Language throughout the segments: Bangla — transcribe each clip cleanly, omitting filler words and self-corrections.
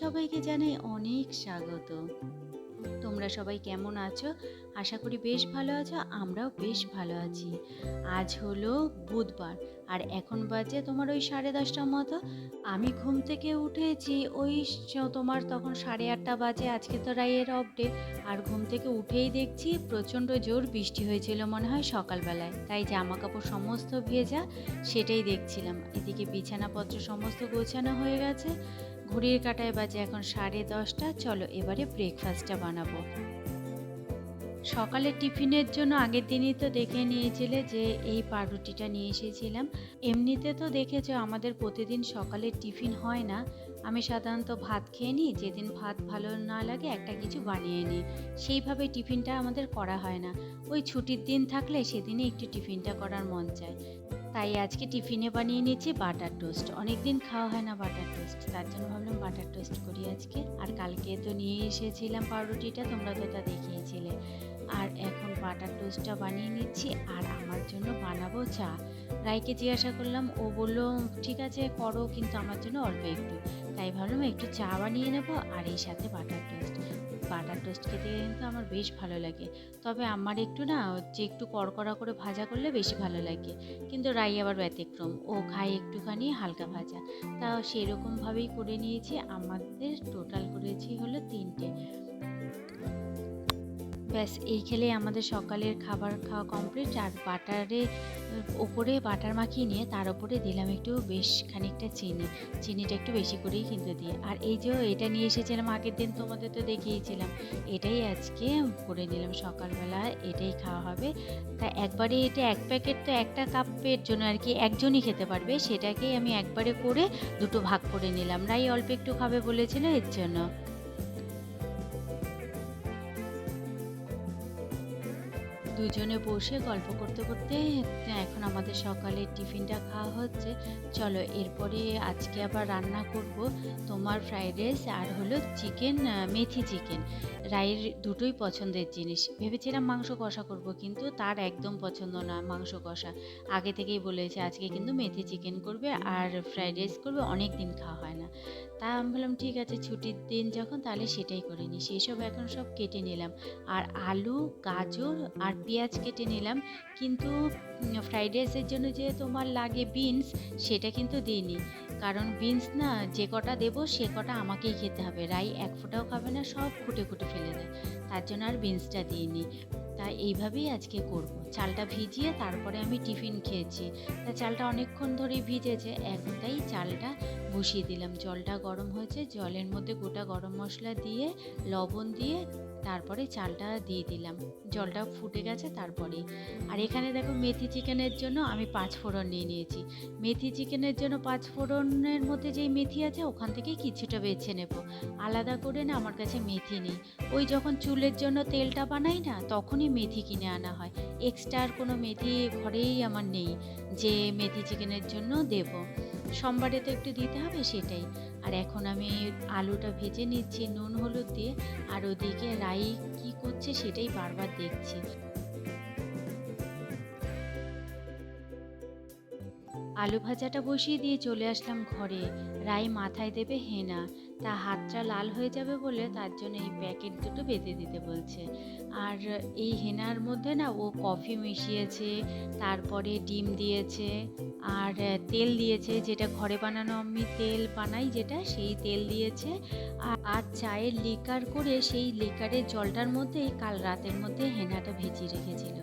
সবাইকে জানাই অনেক স্বাগত। তোমরা সবাই কেমন আছো? আশা করি বেশ ভালো আছো। আমরাও বেশ ভালো আছি। আজ হলো বুধবার আর এখন বাজে তোমার ওই 10:30টার মতো। আমি ঘুম থেকে উঠেছি ওই তোমার তখন 8:30 বাজে। আজকে তো রাইয়ের অফ ডে। আর ঘুম থেকে উঠেই দেখছি প্রচণ্ড জোর বৃষ্টি হয়েছিল মনে হয় সকালবেলায়, তাই জামা কাপড় সমস্ত ভেজা, সেটাই দেখছিলাম। এদিকে বিছানাপত্র সমস্ত গোছানো হয়ে গেছে। ঘড়ির কাঁটায় বাজে এখন 10:30। চলো এবারে ব্রেকফাস্টটা বানাবো। সকালের টিফিনের জন্য আগের দিনই তো দেখে নিয়েছিলে যে এই পাউরুটিটা নিয়ে এসেছিলাম। এমনিতে তো দেখেছো আমাদের প্রতিদিন সকালের টিফিন হয় না। আমি সাধারণত ভাত খেয়ে নিই, যেদিন ভাত ভালো না লাগে একটা কিছু বানিয়ে নিই। সেইভাবে টিফিনটা আমাদের করা হয় না। ওই ছুটির দিন থাকলে সেদিনই একটু টিফিনটা করার মন চায়। তাই আজকে টিফিনে বানিয়ে নিয়েছি বাটার টোস্ট। অনেক দিন খাওয়া হয় না বাটার টোস্ট, তার জন্য ভাবলাম বাটার টোস্ট করি আজকে। আর কালকে তো নিয়ে এসেছিলাম পাউরুটিটা, তোমরা তো ওটা দেখিয়েছিলে। আর এখন বাটার টোস্টটা বানিয়ে নিচ্ছি আর আমার জন্য বানাবো চা। রাইকে জিজ্ঞাসা করলাম, ও বললো ঠিক আছে করো, কিন্তু আমার জন্য অল্প একটু। তাই ভাবলাম একটু চা বানিয়ে নেবো আর এই সাথে বাটার টোস্ট। বাটার টোস্ট খেতে কিন্তু আমার বেশ ভালো লাগে। তবে আমার একটু না যে একটু কড়কড়া করে ভাজা করলে বেশি ভালো লাগে। কিন্তু রাই আবার ব্যতিক্রম, ও খায় একটুখানি হালকা ভাজা। তা সেরকমভাবেই করে নিয়েছি। আমাদের টোটাল করেছি হলো 3টে। ব্যাস এই খেলেই আমাদের সকালের খাবার খাওয়া কমপ্লিট। আর ওপরে বাটার মাখিয়ে নিয়ে তার উপরে দিলাম একটু বেশ খানিকটা চিনিটা একটু বেশি করেই কিন্তু দিয়ে। আর এই যে এটা নিয়ে এসেছিলাম আগের দিন, তোমাদের তো দেখিয়েছিলাম। এটাই আজকে করে নিলাম সকালবেলা, এটাই খাওয়া হবে। তা একবারে এটা 1 প্যাকেট তো একটা কাপের জন্য আর কি, একজনই খেতে পারবে, সেটাকেই আমি একবারে করে দুটো ভাগ করে নিলাম। রাই অল্প একটু খাবে বলেছিল, এর জন্য। দুজনে বসে গল্প করতে করতে এখন আমাদের সকালের টিফিনটা খাওয়া হচ্ছে। চলো এরপরে আজকে আবার রান্না করব তোমার ফ্রাইড রাইস আর হলো চিকেন, মেথি চিকেন। রায়ের দুটোই পছন্দের জিনিস। ভেবেছিলাম মাংস কষা করব, কিন্তু তার একদম পছন্দ না মাংস কষা। আগে থেকেই বলেছে আজকে কিন্তু মেথি চিকেন করবে আর ফ্রাইড রাইস করবে, অনেক দিন খাওয়া হয় না। তা আমি বললাম ঠিক আছে, ছুটির দিন যখন তাহলে সেটাই করে নিই। সেই সব এখন সব কেটে নিলাম। আর আলু, গাজর আর পেঁয়াজ কেটে নিলাম। কিন্তু ফ্রাইড রাইসের জন্য যে তোমার লাগে বিনস, সেটা কিন্তু দিইনি। কারণ বিনস না যে কটা দেবো সে কটা আমাকেই খেতে হবে। রাই এক ফোঁটাও খাবে না, সব খুঁটে খুঁটে ফেলে দেয়। তার জন্য আর বিনসটা দিইনি। তা এইভাবেই আজকে করব। চালটা ভিজিয়ে তারপরে আমি টিফিন খেয়েছি। তা চালটা অনেকক্ষণ ধরেই ভিজেছে, এখন তাই চালটা বসিয়ে দিলাম। জলটা গরম হয়েছে, জলের মধ্যে গোটা গরম মশলা দিয়ে, লবণ দিয়ে তারপরে চালটা দিয়ে দিলাম। জলটা ফুটে গেছে তারপরে। আর এখানে দেখো মেথি চিকেনের জন্য আমি 5 ফোড়ন নিয়ে নিয়েছি। মেথি চিকেনের জন্য 5 ফোড়নের মধ্যে যেই মেথি আছে ওখান থেকে কিছুটা বেছে নেব। আলাদা করে না আমার কাছে মেথি নেই। ওই যখন চুলের জন্য তেলটা বানাই না, তখনই মেথি কিনে আনা হয়। এক্সট্রা আর কোনো মেথি ঘরেই আমার নেই যে মেথি চিকেনের জন্য দেব। সোমবারে তো একটু দিতে হবে, সেটাই। আর এখন আমি আলুটা ভেজে নিচ্ছি নুন হলুদ দিয়ে। আর ওদিকে রাই কি করছে সেটাই বারবার দেখছি। আলু ভাজাটা বসিয়ে দিয়ে চলে আসলাম ঘরে। রাই মাথায় দেবে হেনা। তা হাতটা লাল হয়ে যাবে বলে তার জন্য এই প্যাকেট দুটো বেঁধে দিতে বলছে। আর এই হেনার মধ্যে না ও কফি মিশিয়েছে, তারপরে ডিম দিয়েছে, আর তেল দিয়েছে, যেটা ঘরে বানানো আমি তেল বানাই যেটা, সেই তেল দিয়েছে। আর চায়ের লিকার করে সেই লিকারের জলটার মধ্যেই কাল রাতের মধ্যে হেনাটা ভিজিয়ে রেখেছিল।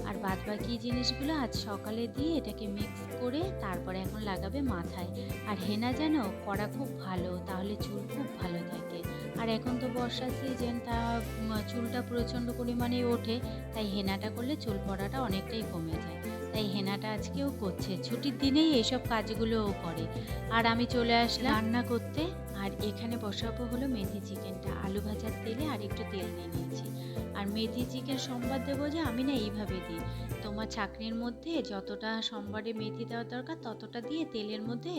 আর বাদবাকি জিনিসগুলো আজ সকালে দিয়ে এটাকে মিক্স করে তারপরে এখন লাগাবে মাথায়। আর হেনা যেন করা খুব ভালো, তাহলে চুল খুব ভালো থাকে। আর এখন তো বর্ষার সিজন, তা চুলটা প্রচণ্ড পরিমাণে ওঠে। তাই হেনাটা করলে চুল পড়াটা অনেকটাই কমে যায়। তাই হেনাটা আজকেও করছে, ছুটির দিনেই এইসব কাজগুলো ও করে। আর আমি চলে আসলাম রান্না করতে। আর এখানে বসাবো হলো মেথি চিকেনটা। আলু ভাজার তেলে আর একটু তেল নিয়ে নিয়েছি। আর মেথি চিকেন সম্বার দেবো যে আমি না এইভাবে দিই, তোমার ছাঁকনির মধ্যে যতটা সম্বারে মেথি দেওয়ার দরকার ততটা দিয়ে তেলের মধ্যে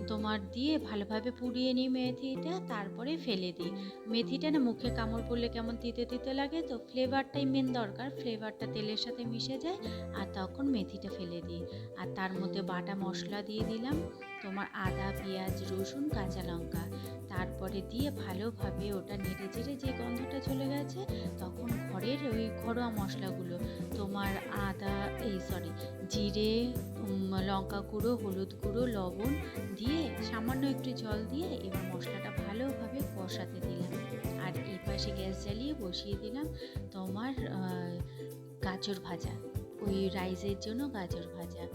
তোমার দিয়ে ভালোভাবে পুড়িয়ে নিই মেথিটা, তারপরে ফেলে দিই। মেথিটা না মুখে কামড় পড়লে কেমন তিতে তিতে লাগে, তো ফ্লেভারটাই মেন দরকার, ফ্লেভারটা তেলের সাথে মিশে যায় আর তখন মেথিটা ফেলে দিই। আর তার মধ্যে বাটা মশলা দিয়ে দিলাম, তোমার আদা, পেঁয়াজ, রসুন, কাঁচা লঙ্কা, তারপরে দিয়ে ভালোভাবে ওটা নেড়ে চেড়ে যে গন্ধটা চলে গেছে তখন ঘরের ওই ঘরোয়া মশলাগুলো, তোমার জিরে, লঙ্কা গুঁড়ো, হলুদ গুঁড়ো, লবণ দিয়ে সামান্য একটু জল দিয়ে এবার মশলাটা ভালোভাবে কষাতে দিলাম। আর এই পাশে গ্যাস জ্বালিয়ে বসিয়ে দিলাম তোমার গাজর ভাজা, ওই রাইসের জন্য গাজর ভাজা।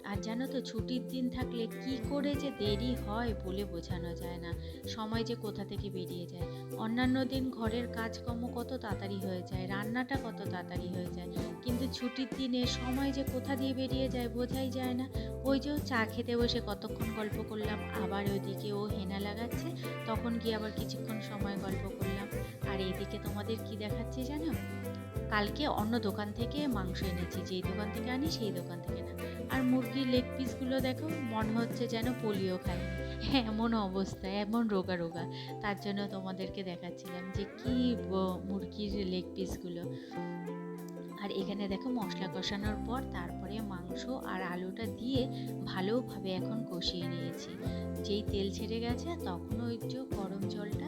আর জানো তো ছুটির দিন থাকলে কি করে যে দেরি হয় বলে বোঝানো যায় না, সময় যে কোথা থেকে বেরিয়ে যায়। অন্যান্য দিন ঘরের কাজকর্ম কত তাড়াতাড়ি হয়ে যায়, রান্নাটা কত তাড়াতাড়ি হয়ে যায়, কিন্তু ছুটির দিনে সময় যে কোথা দিয়ে বেরিয়ে যায় বোঝাই যায় না। ওই যে চা খেতে বসে কতক্ষণ গল্প করলাম, আবার ওইদিকে ও হেনা লাগাচ্ছে, তখন গিয়ে আবার কিছুক্ষণ সময় গল্প করলাম। আর এইদিকে তোমাদের কি দেখাচ্ছি জানো, কালকে অন্য দোকান থেকে মাংস এনেছি, যেই দোকান থেকে আনি সেই দোকান থেকে না। আর মুরগির লেগ পিসগুলো দেখো মনে হচ্ছে যেন পোলিও খায়, এমন অবস্থা, এমন রোগা রোগা। তার জন্য তোমাদেরকে দেখাচ্ছিলাম যে কি মুরগির লেগ পিসগুলো। আর এখানে দেখো মশলা কষানোর পর তারপরে মাংস আর আলুটা দিয়ে ভালোভাবে এখন কষিয়ে নিয়েছি। যেই তেল ছেড়ে গেছে তখন ওই যে গরম জলটা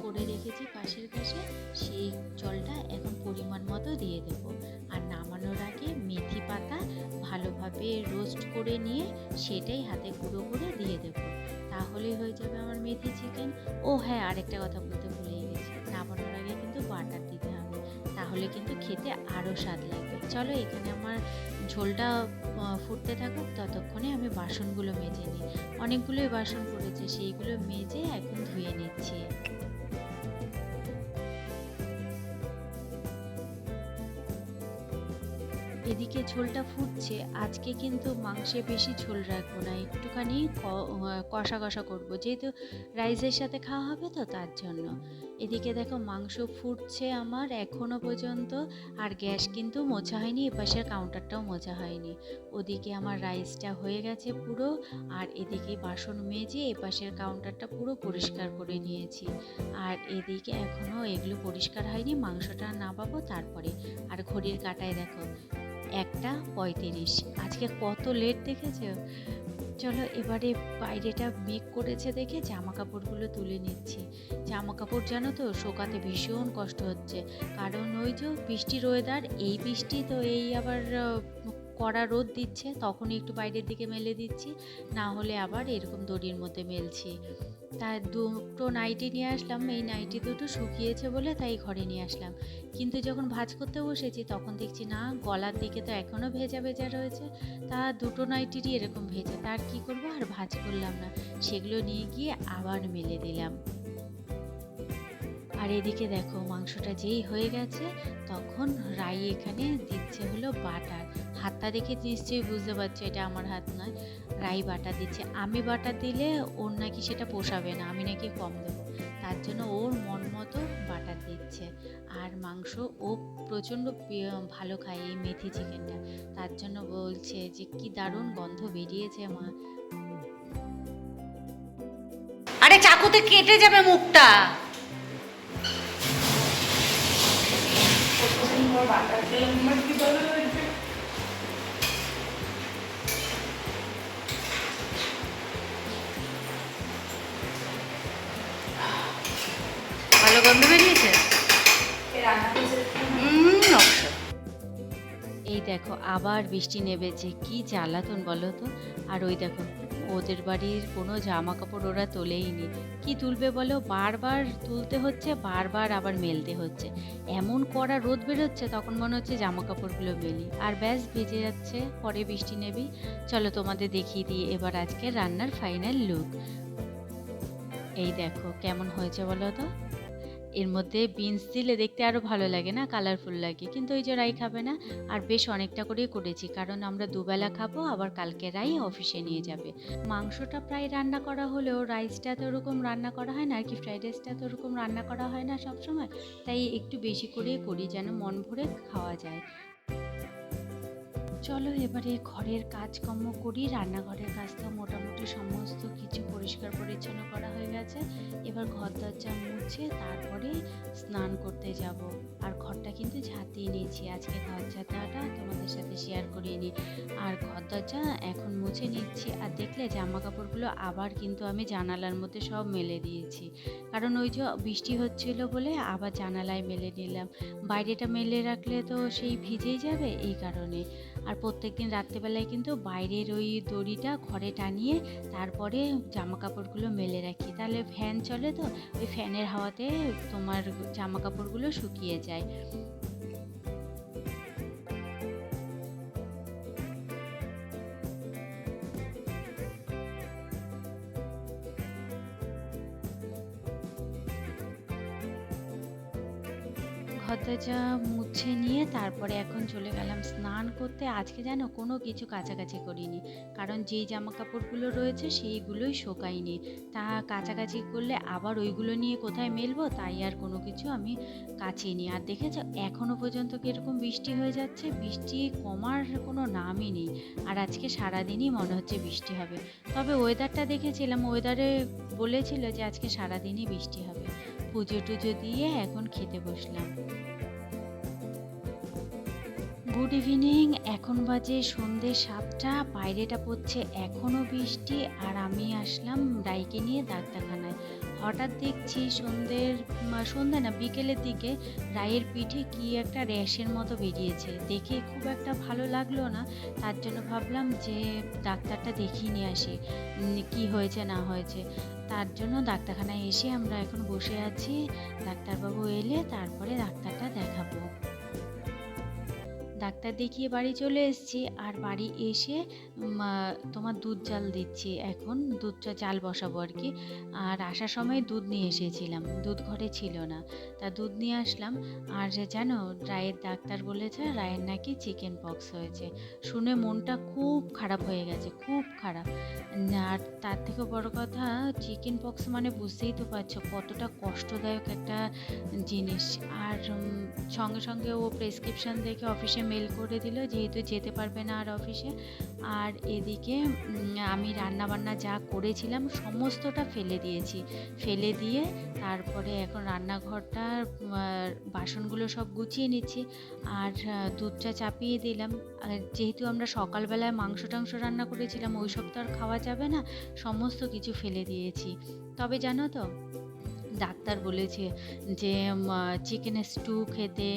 করে রেখেছি পাশের কাছে, সেই জলটা এখন পরিমাণ মতো দিয়ে দেবো। আর নামানোর আগে মেথি পাতা ভালোভাবে রোস্ট করে নিয়ে সেটাই হাতে গুঁড়ো করে দিয়ে দেবো, তাহলেই হয়ে যাবে আমার মেথি চিকেন। ও হ্যাঁ, আরেকটা কথা বলতে ভুলেই গেছি, নামানোর আগে কিন্তু বাটার দিতে হবে, তাহলে কিন্তু খেতে আরও স্বাদ লাগবে। চলো এখানে আমার ঝোলটা ফুটতে থাকুক, ততক্ষণে আমি বাসনগুলো মেজে নিই। অনেকগুলোই বাসন পড়েছে, সেইগুলো মেজে এখন ধুয়ে নিচ্ছি। এদিকে ঝোলটা ফুটছে, আজকে কিন্তু মাংসে বেশি ঝোল রাখবো না, একটুখানি কষা কষা করবো, যেহেতু রাইসের সাথে খাওয়া হবে তো তার জন্য। এদিকে দেখো মাংস ফুটছে আমার এখনো পর্যন্ত, আর গ্যাস কিন্তু মোছা হয়নি, এপাশের কাউন্টারটাও মোছা হয়নি। ওদিকে আমার রাইসটা হয়ে গেছে পুরো, আর এদিকে বাসন মেজে এপাশের কাউন্টারটা পুরো পরিষ্কার করে নিয়েছি। আর এদিকে এখনো এগুলো পরিষ্কার হয়নি, মাংসটা নামাবো তারপরে। আর ঘড়ির কাঁটায় দেখো 1:35, আজকে কত লেট দেখেছো। চলো এবারে বাইরেটা মেঘ করেছে দেখে জামা কাপড়গুলো তুলে নিচ্ছি। জামা কাপড় জানো তো শোকাতে ভীষণ কষ্ট হচ্ছে, কারণ ওই যে বৃষ্টির ওয়েদার, এই বৃষ্টি তো এই আবার কড়া রোদ দিচ্ছে, তখনই একটু বাইরের দিকে মেলে দিচ্ছি, না হলে আবার এরকম দড়ির মধ্যে মেলছি। তাই দুটো নাইটি নিয়ে আসলাম, এই নাইটি দুটো শুকিয়েছে বলে তাই ঘরে নিয়ে আসলাম, কিন্তু যখন ভাঁজ করতে বসেছি তখন দেখছি না, গলার দিকে তো এখনও ভেজা ভেজা রয়েছে, তা দুটো নাইটিরই এরকম ভেজা, তার কি করবো, আর ভাঁজ করলাম না, সেগুলো নিয়ে গিয়ে আবার মেলে দিলাম। আর এদিকে দেখো মাংসটা যেই হয়ে গেছে তখন রাই এখানে দিচ্ছে হলো বাটার, হাতটা দেখে নিশ্চয়ই বুঝতে পারছো এটা আমার হাত নয়, রাই বাটার দিচ্ছে। আমি বাটার দিলে ওর নাকি সেটা পোষাবে না, আমি নাকি কম দেবো, তার জন্য ওর মন মতো বাটার দিচ্ছে। আর মাংস ও প্রচণ্ড ভালো খায় এই মেথি চিকেনটা, তার জন্য বলছে যে কি দারুণ গন্ধ বেরিয়েছে মা। আরে চাকুতে কেটে যাবে মুখটা। ভালো গন্ধ বেরিয়েছে। এই দেখো আবার বৃষ্টি নেমেছে, কি জ্বালাতন বলো তো। আর ওই দেখো ওদের বাড়ির কোনো জামা কাপড় ওরা তোলেইনি, কি তুলবে বলো, বারবার তুলতে হচ্ছে, বারবার আবার মেলতে হচ্ছে, এমন কড়া রোদ বেরোচ্ছে, তখন মনে হচ্ছে জামা কাপড়গুলো মেলি, আর ব্যাস ভিজে যাচ্ছে, পরে বৃষ্টি নেবেই। চলো তোমাদের দেখিয়ে দিই এবার আজকে রান্নার ফাইনাল লুক। এই দেখো কেমন হয়েছে বলো তো। এর মধ্যে বিনস দিলে দেখতে আরও ভালো লাগে না, কালারফুল লাগে। কিন্তু ওই যে রাই খাবে না, আর বেশ অনেকটা করেই করেছি, কারণ আমরা দুবেলা খাবো, আবার কালকে রাই অফিসে নিয়ে যাবে। মাংসটা প্রায় রান্না করা হলেও রাইসটা তো ওরকম রান্না করা হয় না আর কি, ফ্রাইড রাইসটা তো ওরকম রান্না করা হয় না সবসময়, তাই একটু বেশি করেই করি যেন মন ভরে খাওয়া যায়। চলো এবারে ঘরের কাজকর্ম করি। রান্নাঘরের কাজ তো মোটামুটি সমস্ত কিছু পরিষ্কার পরিচ্ছন্ন করা হয়ে গেছে। এবার ঘর দরজা মুছে তারপরে স্নান করতে যাব। আর ঘরটা কিন্তু ঝাঁটিয়ে নিয়েছি, আজকে ঘর ঝাঁটাটা তোমাদের সাথে শেয়ার করিয়ে নিই। আর ঘর দরজা এখন মুছে নিচ্ছি। আর দেখলে জামা কাপড়গুলো আবার কিন্তু আমি জানালার মধ্যে সব মেলে দিয়েছি, কারণ ওই যে বৃষ্টি হচ্ছিল বলে আবার জানালায় মেলে নিলাম। বাইরেটা মেলে রাখলে তো সেই ভিজেই যাবে, এই কারণে। আর প্রত্যেকদিন রাত্রেবেলায় কিন্তু বাইরের ওই দড়িটা ঘরে টানিয়ে তারপরে জামা কাপড়গুলো মেলে রাখি, তাহলে ফ্যান চলে তো ওই ফ্যানের হাওয়াতে তোমার জামা কাপড়গুলো শুকিয়ে যায়। ঘর দরজা মুছে নিয়ে তারপরে এখন চলে গেলাম স্নান করতে। আজকে জানো কোনো কিছু কাচাকাচি করিনি, কারণ যেই জামা কাপড়গুলো রয়েছে সেইগুলোই শোকায়নি। তা কাচাকাচি করলে আবার ওইগুলো নিয়ে কোথায় মেলবো, তাই আর কোনো কিছু আমি কাচিনি। আর দেখেছো এখনো পর্যন্ত কীরকম বৃষ্টি হয়ে যাচ্ছে, বৃষ্টি কমার কোনো নামই নেই। আর আজকে সারাদিনই মনে হচ্ছে বৃষ্টি হবে। তবে ওয়েদারটা দেখেছিলাম, ওয়েদারে বলেছিল যে আজকে সারাদিনই বৃষ্টি হবে। পুজো টুজো দিয়ে এখন খেতে বসলাম। গুড ইভিনিং, এখন বাজে সন্ধ্যে 7টা, বাইরেটা পড়ছে এখনও বৃষ্টি। আর আমি আসলাম রাইকে নিয়ে ডাক্তারখানায়। হঠাৎ দেখছি সন্ধ্যে না বিকেলের দিকে রায়ের পিঠে কি একটা র্যাশের মতো বেরিয়েছে, দেখে খুব একটা ভালো লাগলো না। তার জন্য ভাবলাম যে ডাক্তারটা দেখিয়ে নিয়ে আসি কি হয়েছে না হয়েছে। তার জন্য ডাক্তারখানায় এসে আমরা এখন বসে আছি, ডাক্তারবাবু এলে তারপরে ডাক্তারটা দেখাবো। ডাক্তার দেখিয়ে বাড়ি চলে এসেছি। আর বাড়ি এসে তোমার দুধ জাল দিচ্ছি, এখন দুধটা জাল বসাবো আর কি। আর আসার সময় দুধ নিয়ে এসেছিলাম, দুধ ঘরে ছিল না, তা দুধ নিয়ে আসলাম। আর জানো রায়ের ডাক্তার বলেছে রায়ের নাকি চিকেন পক্স হয়েছে। শুনে মনটা খুব খারাপ হয়ে গেছে, খুব খারাপ। আর তার থেকে বড় কথা, চিকেন পক্স মানে বুঝতেই তো পারছো কতটা কষ্টদায়ক একটা জিনিস। আর সঙ্গে সঙ্গে ও প্রেসক্রিপশন দেখে অফিসে মেল করে দিল, যেহেতু যেতে পারবে না আর অফিসে। আর এদিকে আমি রান্নাবান্না যা করেছিলাম সমস্তটা ফেলে দিয়েছি, ফেলে দিয়ে তারপরে এখন রান্নাঘরটা বাসনগুলো সব গুছিয়ে নিচ্ছি। আর দুধটা চাপিয়ে দিলাম। আর যেহেতু আমরা সকালবেলায় মাংস টাংস রান্না করেছিলাম, ওই সব তো আর খাওয়া যাবে না, সমস্ত কিছু ফেলে দিয়েছি। তবে জানো তো ডাক্তার বলেছে যে চিকেনের স্টু খেতে,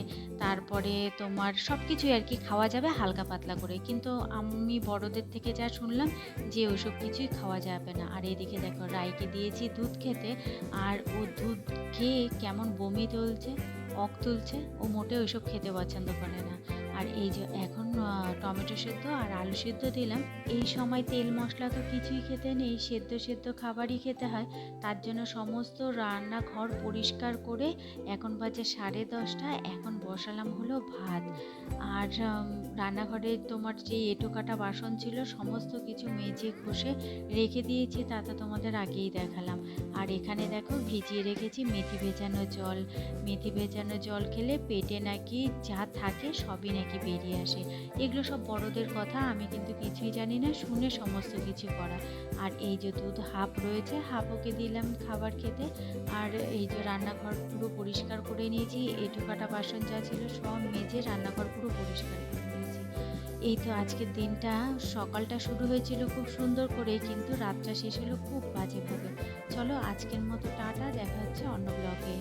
তারপরে তোমার সব কিছুই আর কি খাওয়া যাবে হালকা পাতলা করে, কিন্তু আমি বড়দের থেকে যা শুনলাম যে ওইসব কিছুই খাওয়া যাবে না। আর এদিকে দেখো রাইকে দিয়েছি দুধ খেতে, আর ও দুধ খেয়ে কেমন বমি তুলছে, তুলছে। ও মোটে ওইসব খেতে পছন্দ করে না। আর এই যে এখন টমেটো সেদ্ধ আর আলু সেদ্ধ দিলাম। এই সময় তেল মশলা তো কিছুই খেতে নেই, সেদ্ধ সেদ্ধ খাবারই খেতে হয়। তার জন্য সমস্ত রান্নাঘর পরিষ্কার করে এখন বাজে 10:30, এখন বসালাম হলো ভাত। আর রান্নাঘরে তোমার যে এঁটো কাটা বাসন ছিল সমস্ত কিছু মেজে ঘষে রেখে দিয়েছি, তা তো তোমাদের আগেই দেখালাম। আর এখানে দেখো ভিজিয়ে রেখেছি মেথি ভেজানো জল। মেথি ভেজানো জল খেলে পেটে নাকি যা থাকে সবই নাকি বেরিয়ে আসে। এগুলো সব বড়দের কথা, আমি কিন্তু কিছুই জানি না, শুনে সমস্ত কিছু করা। আর এই যে দুধ হাফ রয়েছে, হাফ ওকে দিলাম খাবার খেতে। আর এই যে রান্নাঘর পুরো পরিষ্কার করে নিয়েছি, এঁটো কাটা বাসন যা ছিল সব মেজে রান্নাঘর পুরো পরিষ্কার করে নিয়েছি। এই তো আজকের দিনটা, সকালটা শুরু হয়েছিল খুব সুন্দর করে, কিন্তু রাতটা শেষ হলো খুব বাজেভাবে। চলো আজকের মতো টাটা, দেখা হচ্ছে অন্য ব্লগে।